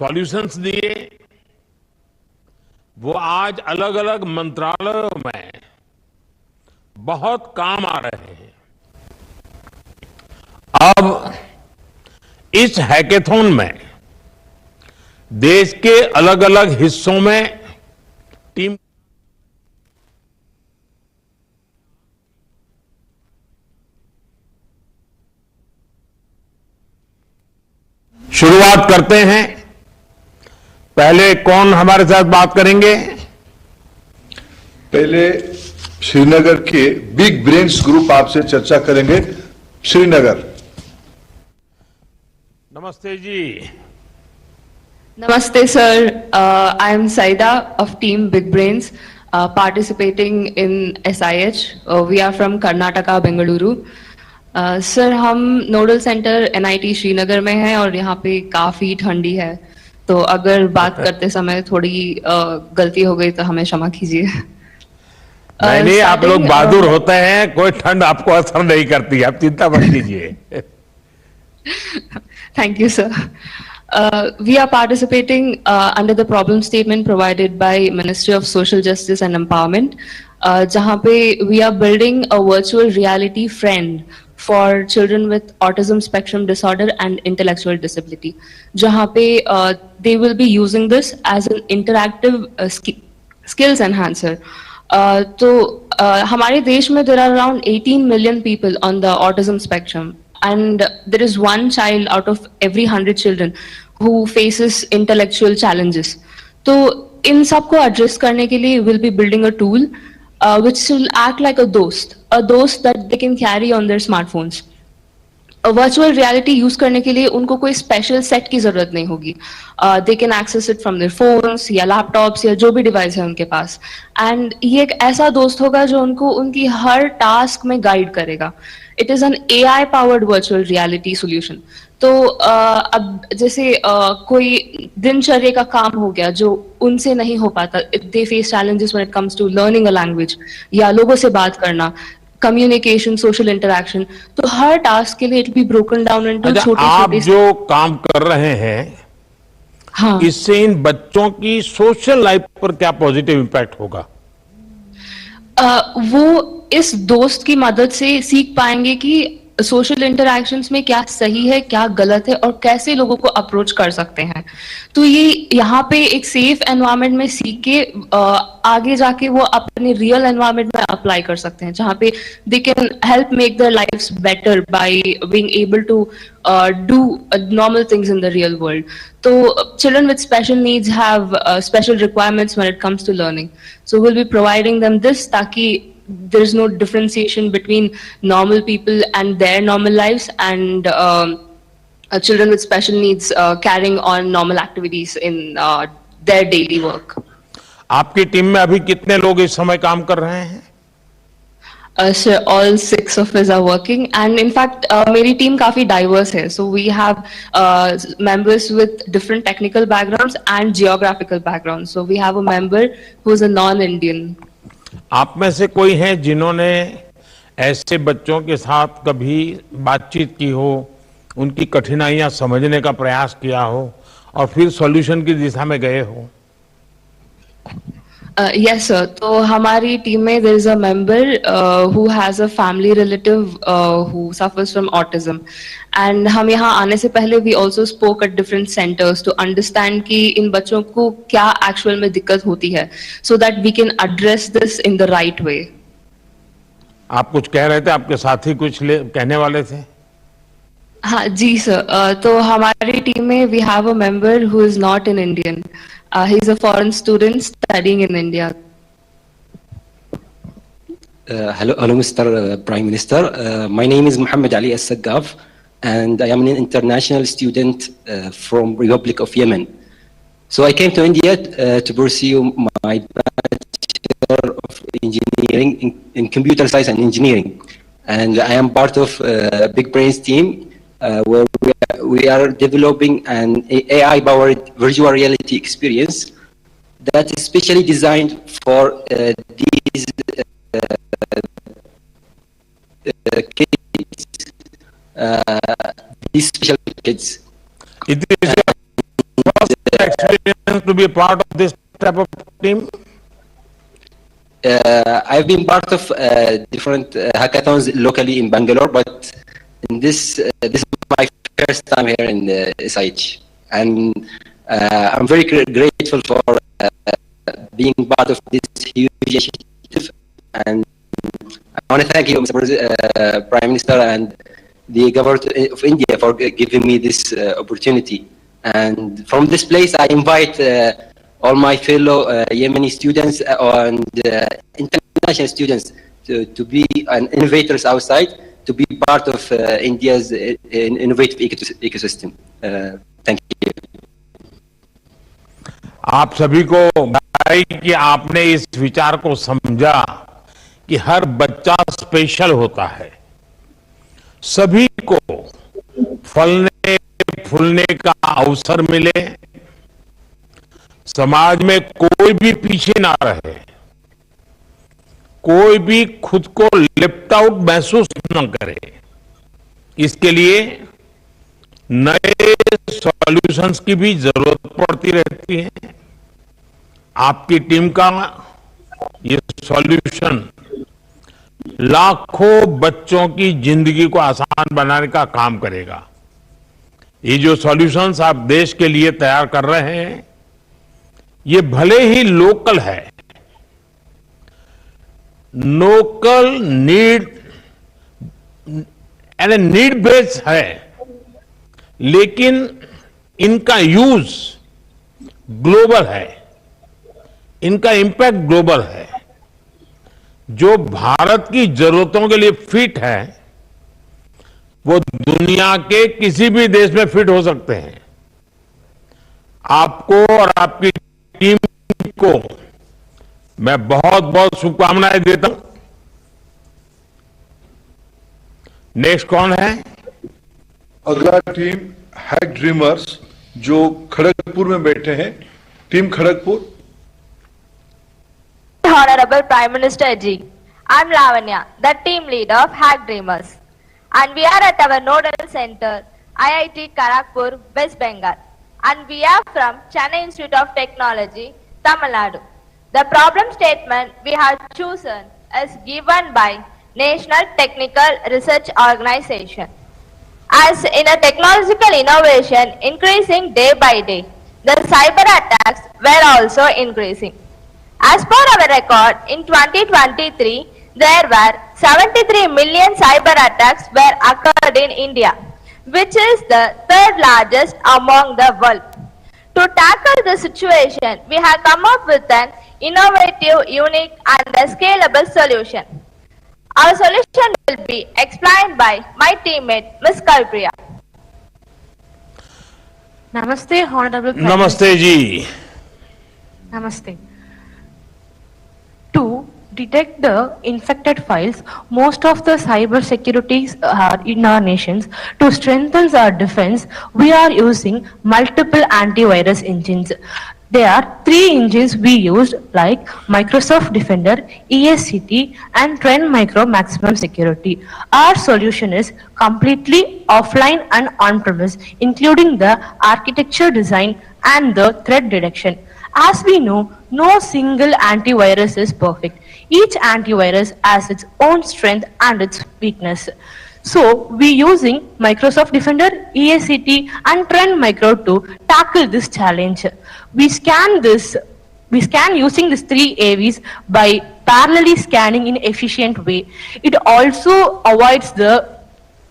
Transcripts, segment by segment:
Solutions दिए, वो आज अलग अलग मंत्रालयों में बहुत काम आ रहे हैं। अब इस हैकेथॉन में देश के अलग अलग हिस्सों में टीम शुरुआत करते हैं। पहले कौन हमारे साथ बात करेंगे? पहले श्रीनगर के बिग ब्रेन्स ग्रुप आपसे चर्चा करेंगे। श्रीनगर। नमस्ते जी। Namaste, sir. I am Saida of Team Big Brains, participating in SIH. We are from Karnataka, Bengaluru. Sir, हम नोडल सेंटर NIT श्रीनगर में हैं और यहाँ पे काफी ठंडी है, तो अगर बात करते समय थोड़ी गलती हो गई तो हमें क्षमा कीजिए। नहीं, आप लोग बहादुर होते हैं, कोई ठंड आपको असर नहीं करती, आप चिंता मत कीजिए। Thank you, sir. We are participating under the problem statement provided by Ministry of Social Justice and Empowerment, जहाँ पे we are building a virtual reality friend for children with autism spectrum disorder and intellectual disability, जहाँ पे they will be using this as an interactive skills enhancer. तो हमारे देश में there are around 18 million people on the autism spectrum. And there is one child out of every 100 children who faces intellectual challenges. तो इन सब को address करने के लिए we'll be building a tool which will act like a dost that they can carry on their smartphones. Virtual reality use करने के लिए उनको कोई स्पेशल सेट की जरूरत नहीं होगी। They can access it from their phones या लैपटॉप्स या जो भी डिवाइस है उनके पास, एंड ये एक ऐसा दोस्त होगा जो उनको उनकी हर टास्क में गाइड करेगा। It is an AI powered virtual reality solution. तो अब जैसे कोई दिनचर्या का काम हो गया जो उनसे नहीं हो पाता, they face challenges when it comes to learning a language या लोगों से बात करना, कम्युनिकेशन, सोशल इंटरेक्शन, तो हर टास्क के लिए it be broken down into छोटे आप जो काम कर रहे हैं, हाँ, इससे इन बच्चों की सोशल लाइफ पर क्या पॉजिटिव इम्पैक्ट होगा? वो इस दोस्त की मदद से सीख पाएंगे कि सोशल इंटरैक्शंस में क्या सही है, क्या गलत है और कैसे लोगों को अप्रोच कर सकते हैं। तो ये यहाँ पे एक सेफ एनवायरनमेंट में सीख के आगे जाके वो अपने रियल एनवायरनमेंट में अप्लाई कर सकते हैं, जहाँ पे they can help make their lifes better by being able to do normal things in the real world. So children with special needs have special requirements when it comes to learning. So we'll be providing them this ताकि there is no differentiation between normal people and their normal lives and children with special needs carrying on normal activities in their daily work. आपकी team में अभी कितने लोग इस समय काम कर रहे हैं? So all 6 of us are working, and in fact मेरी team काफी diverse है. So we have members with different technical backgrounds and geographical backgrounds. So we have a member who is a non-Indian. आप में से कोई हैं जिन्होंने ऐसे बच्चों के साथ कभी बातचीत की हो, उनकी कठिनाइयां समझने का प्रयास किया हो और फिर सॉल्यूशन की दिशा में गए हो? Yes, sir. तो हमारी टीम में there is a member who has a family relative who suffers from autism, and हम यहाँ आने से पहले we also spoke at different centers to understand कि इन बच्चों को क्या actual में दिक्कत होती है, so that we can address this in the right way. आप कुछ कह रहे थे, आपके साथी कुछ कहने वाले थे? हाँ जी सर, तो हमारी टीम में we have a member who is not an Indian. He is a foreign student studying in India. Hello, Mr. Prime Minister. My name is Muhammad Ali As-Saggaf, and I am an international student from Republic of Yemen. So I came to India to pursue my Bachelor of Engineering in Computer Science and Engineering, and I am part of Big Brains team where we are developing an AI-powered virtual reality experience that is specially designed for these kids, these special kids. It is your first experience to be a part of this type of team? I've been part of different hackathons locally in Bangalore, but in this is my first time here in the SIH, and I'm very grateful for being part of this huge initiative. And I want to thank you, Mr. Prime Minister, and the government of India for giving me this opportunity. And from this place, I invite all my fellow Yemeni students and international students to be innovators outside, to be part of India's innovative ecosystem. Thank you. आप सभी को बधाई कि आपने इस विचार को समझा कि हर बच्चा स्पेशल होता है, सभी को फलने फूलने का अवसर मिले, समाज में कोई भी पीछे ना रहे, कोई भी खुद को लेफ्ट आउट महसूस न करे। इसके लिए नए सॉल्यूशंस की भी जरूरत पड़ती रहती है। आपकी टीम का ये सॉल्यूशन लाखों बच्चों की जिंदगी को आसान बनाने का काम करेगा। ये जो सॉल्यूशंस आप देश के लिए तैयार कर रहे हैं, ये भले ही लोकल है, लोकल नीड यानी नीड बेस्ड है, लेकिन इनका यूज ग्लोबल है, इनका इंपैक्ट ग्लोबल है। जो भारत की जरूरतों के लिए फिट है, वो दुनिया के किसी भी देश में फिट हो सकते हैं। आपको और आपकी टीम को मैं बहुत बहुत शुभकामनाएं देता हूं। नेक्स्ट कौन है? अगला टीम हैक ड्रीमर्स जो खड़गपुर में बैठे हैं, team Kharagpur. Honorable Prime Minister Ji, I'm Lavanya, the team leader of Hack Dreamers, and we are at our nodal center, IIT Kharagpur, West Bengal, and we are from Chennai Institute of Technology, Tamil Nadu. The problem statement we have chosen is given by National Technical Research Organization. As in a technological innovation increasing day by day, the cyber attacks were also increasing. As per our record, in 2023, there were 73 million cyber attacks were occurred in India, which is the third largest among the world. To tackle the situation, we have come up with an innovative, unique and a scalable solution. Our solution will be explained by my teammate, Ms. Kalpriya. Namaste, Honorable Prime नमस्ते जी। Minister. Namaste. To detect the infected files, most of the cyber securities in our nations, to strengthen our defense, we are using multiple antivirus engines. There are 3 engines we used, like Microsoft Defender, ESCT, and Trend Micro Maximum Security. Our solution is completely offline and on-premise, including the architecture design and the threat detection. As we know, no single antivirus is perfect. Each antivirus has its own strength and its weakness. So, we using Microsoft Defender, ESCT, and Trend Micro to tackle this challenge. We scan using these 3 AVs by parallelly scanning in efficient way. It also avoids the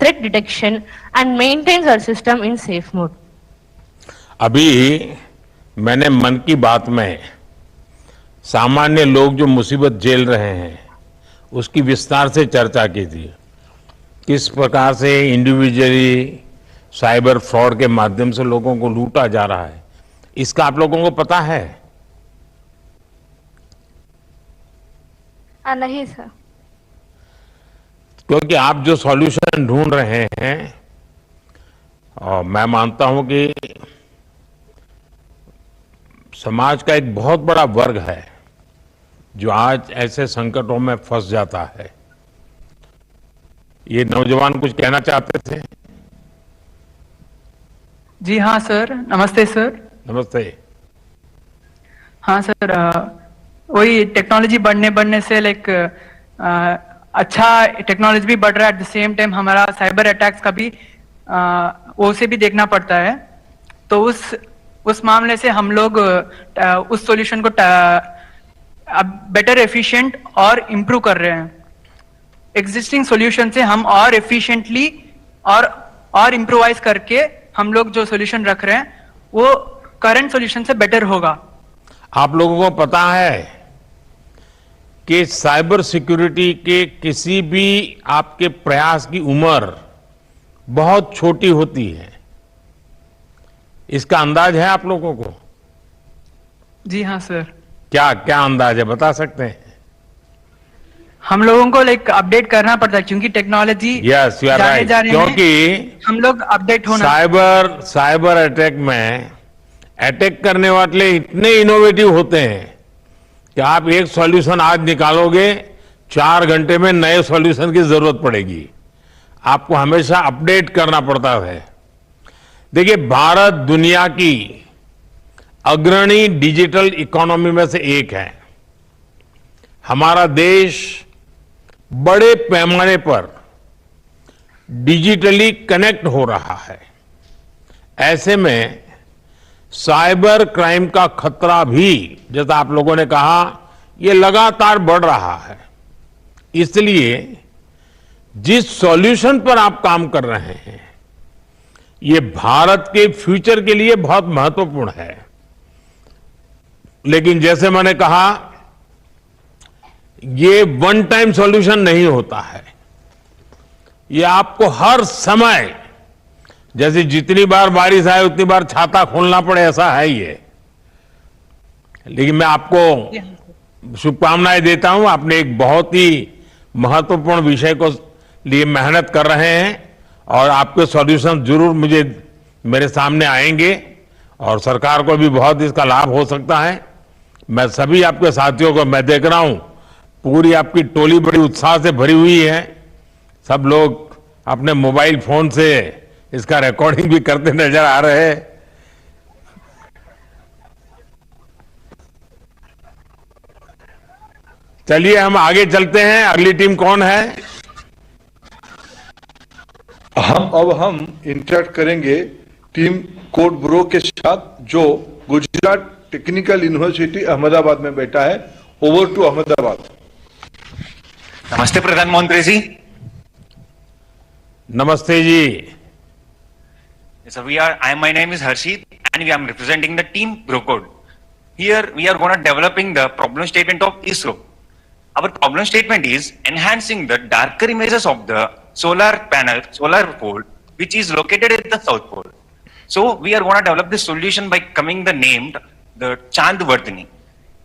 threat detection and maintains our system in safe mode. अभी मैंने मन की बात में सामान्य लोग जो मुसीबत झेल रहे हैं, उसकी विस्तार से चर्चा की थी। किस प्रकार से इंडिविजुअली साइबर फ्रॉड के माध्यम से लोगों को लूटा जा रहा है, इसका आप लोगों को पता है? नहीं सर। क्योंकि आप जो सॉल्यूशन ढूंढ रहे हैं, और मैं मानता हूं कि समाज का एक बहुत बड़ा वर्ग है जो आज ऐसे संकटों में फंस जाता है। ये नौजवान कुछ कहना चाहते थे? जी हाँ सर, नमस्ते सर। नमस्ते। हाँ सर, वही टेक्नोलॉजी बढ़ने से लाइक अच्छा टेक्नोलॉजी भी बढ़ रहा है, एट द सेम टाइम हमारा साइबर अटैक्स का भी वो से भी देखना पड़ता है। तो उस मामले से हम लोग उस सॉल्यूशन को अब बेटर एफिशिएंट और इम्प्रूव कर रहे हैं। एग्जिस्टिंग सॉल्यूशन से हम और एफिशिएंटली और इम्प्रोवाइज करके हम लोग जो सॉल्यूशन रख रहे हैं वो करंट सॉल्यूशन से बेटर होगा। आप लोगों को पता है कि साइबर सिक्योरिटी के किसी भी आपके प्रयास की उम्र बहुत छोटी होती है, इसका अंदाज है आप लोगों को? जी हाँ सर। क्या क्या अंदाज है, बता सकते हैं? हम लोगों को लाइक अपडेट करना पड़ता है क्योंकि technology yes, you are right, क्योंकि हम लोग अपडेट होना। साइबर अटैक में अटैक करने वाले इतने इनोवेटिव होते हैं कि आप एक सॉल्यूशन आज निकालोगे, 4 घंटे में नए सॉल्यूशन की जरूरत पड़ेगी। आपको हमेशा अपडेट करना पड़ता है। देखिए, भारत दुनिया की अग्रणी डिजिटल इकोनॉमी में से एक है। हमारा देश बड़े पैमाने पर डिजिटली कनेक्ट हो रहा है। ऐसे में साइबर क्राइम का खतरा भी, जैसा आप लोगों ने कहा, ये लगातार बढ़ रहा है। इसलिए जिस सॉल्यूशन पर आप काम कर रहे हैं, ये भारत के फ्यूचर के लिए बहुत महत्वपूर्ण है। लेकिन जैसे मैंने कहा, ये वन टाइम सॉल्यूशन नहीं होता है। ये आपको हर समय, जैसे जितनी बार बारिश आए उतनी बार छाता खोलना पड़े, ऐसा है ये। लेकिन मैं आपको शुभकामनाएं देता हूं। आपने एक बहुत ही महत्वपूर्ण विषय को लिए मेहनत कर रहे हैं और आपके सॉल्यूशन जरूर मेरे सामने आएंगे और सरकार को भी बहुत इसका लाभ हो सकता है। मैं सभी आपके साथियों को, मैं देख रहा हूं पूरी आपकी टोली बड़ी उत्साह से भरी हुई है। सब लोग अपने मोबाइल फोन से इसका रिकॉर्डिंग भी करते नजर आ रहे हैं। चलिए हम आगे चलते हैं। अगली टीम कौन है? हम इंटरेक्ट करेंगे टीम कोड ब्रो के साथ, जो गुजरात टेक्निकल यूनिवर्सिटी अहमदाबाद में बैठा है। Over to Ahmedabad. नमस्ते प्रधानमंत्री जी। नमस्ते जी। So my name is Harshit and we are representing the team BroCode. Here we are going to developing the problem statement of ISRO. Our problem statement is enhancing the darker images of the solar panel, solar pole, which is located at the south pole. So we are going to develop this solution by coming the named the Chandvardhani.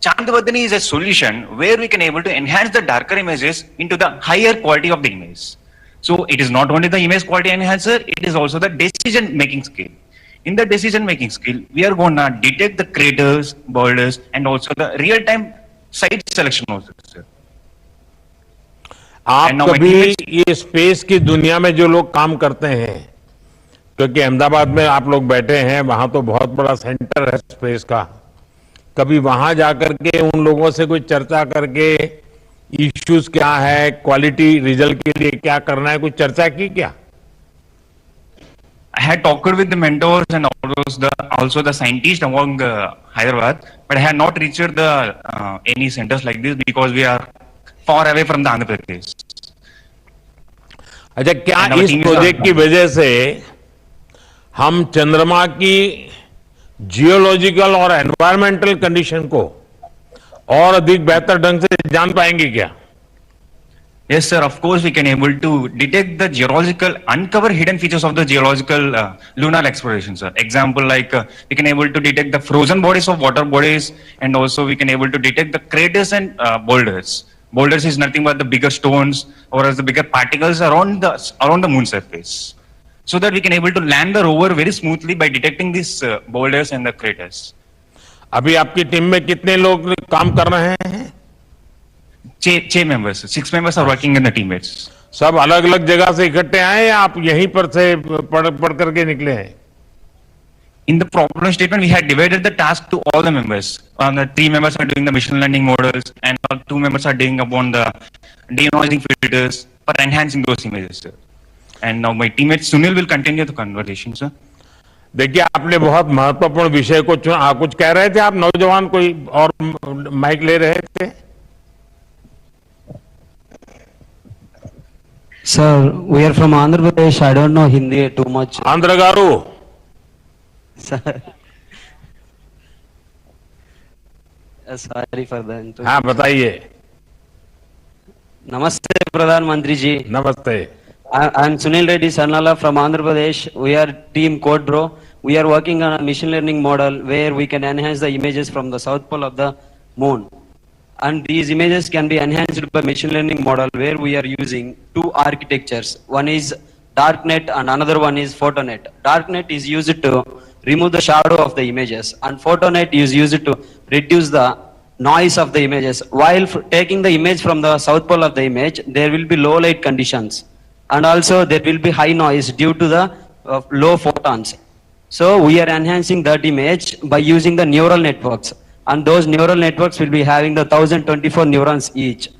Chandvardhani is a solution where we can able to enhance the darker images into the higher quality of the image. So it is not only the image quality enhancer, it is also the decision making skill. In the decision making skill, we are going to detect the craters, boulders, and also the real time site selection also, sir. आप कभी ये space की दुनिया में जो लोग काम करते हैं, क्योंकि अहमदाबाद में आप लोग बैठे हैं, वहां तो बहुत बड़ा सेंटर है स्पेस का, कभी वहां जाकर के उन लोगों से कोई चर्चा करके इश्यूज क्या है, क्वालिटी रिजल्ट के लिए क्या करना है, कुछ चर्चा की क्या? I had talked with the mentors and also the scientists among Hyderabad, but I had not reached the any centers like this because we are far away from the Andhra Pradesh. अच्छा, क्या इस project की वजह से हम चंद्रमा की geological और एनवायरमेंटल कंडीशन को और अधिक बेहतर ढंग से जान पाएंगे क्या? Yes, sir. Of course, we can able to detect the geological, uncover hidden features of the geological lunar exploration, sir. Example like we can able to detect the frozen bodies of water bodies, and also we can able to detect the craters and boulders. Boulders is nothing but the bigger stones or as the bigger particles around the moon surface, so that we can able to land the rover very smoothly by detecting these boulders and the craters. अभी आपकी team में कितने लोग काम कर रहे हैं? 6 members, 6 members are working in the teammates. सब अलग अलग जगह से इकट्ठे आए या आप यहीं पर से पढ़ करके निकले हैं? in the problem statement, we had divided the task to all the members. The 3 members are doing the machine learning models, and 2 members are doing upon the denoising filters for enhancing those images, sir. And now my teammate Sunil will continue the conversation, sir. देखिए, आपने बहुत महत्वपूर्ण विषय को चुना। कुछ कह रहे थे आप, नौजवान कोई और माइक ले रहे थे? Sir, we are from Andhra Pradesh. I don't know Hindi too much. Andhra garu, Sir. Sorry for that. हाँ बताइए। Namaste, Pradhan Mantri ji. नमस्ते। I'm Sunil Reddy Sarnala from Andhra Pradesh. We are team Code Bro. We are working on a machine learning model where we can enhance the images from the south pole of the moon. And these images can be enhanced by machine learning model where we are using 2 architectures. One is darknet and another one is photonet. Darknet is used to remove the shadow of the images, and photonet is used to reduce the noise of the images. While taking the image from the south pole of the image, there will be low light conditions, and also there will be high noise due to the low photons. So we are enhancing that image by using the neural networks, and those neural networks will be having the 1024 neurons each.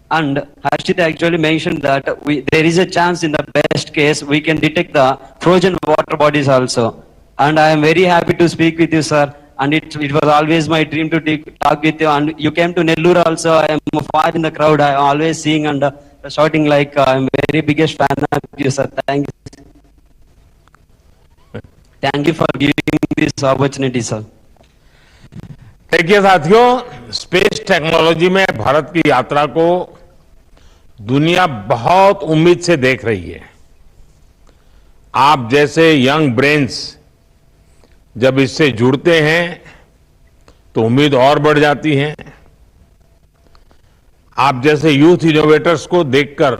And Harshit actually mentioned that there is a chance in the best case we can detect the frozen water bodies also. And I am very happy to speak with you, sir. And it was always my dream to talk with you. And you came to Nellore also. I am far in the crowd. I am always seeing and shouting like I am very biggest fan of you, sir. Thank you. Thank you for giving this opportunity, sir. देखिए साथियों, space technology में भारत की यात्रा को दुनिया बहुत उम्मीद से देख रही है। आप जैसे यंग ब्रेन्स जब इससे जुड़ते हैं तो उम्मीद और बढ़ जाती है। आप जैसे यूथ इनोवेटर्स को देखकर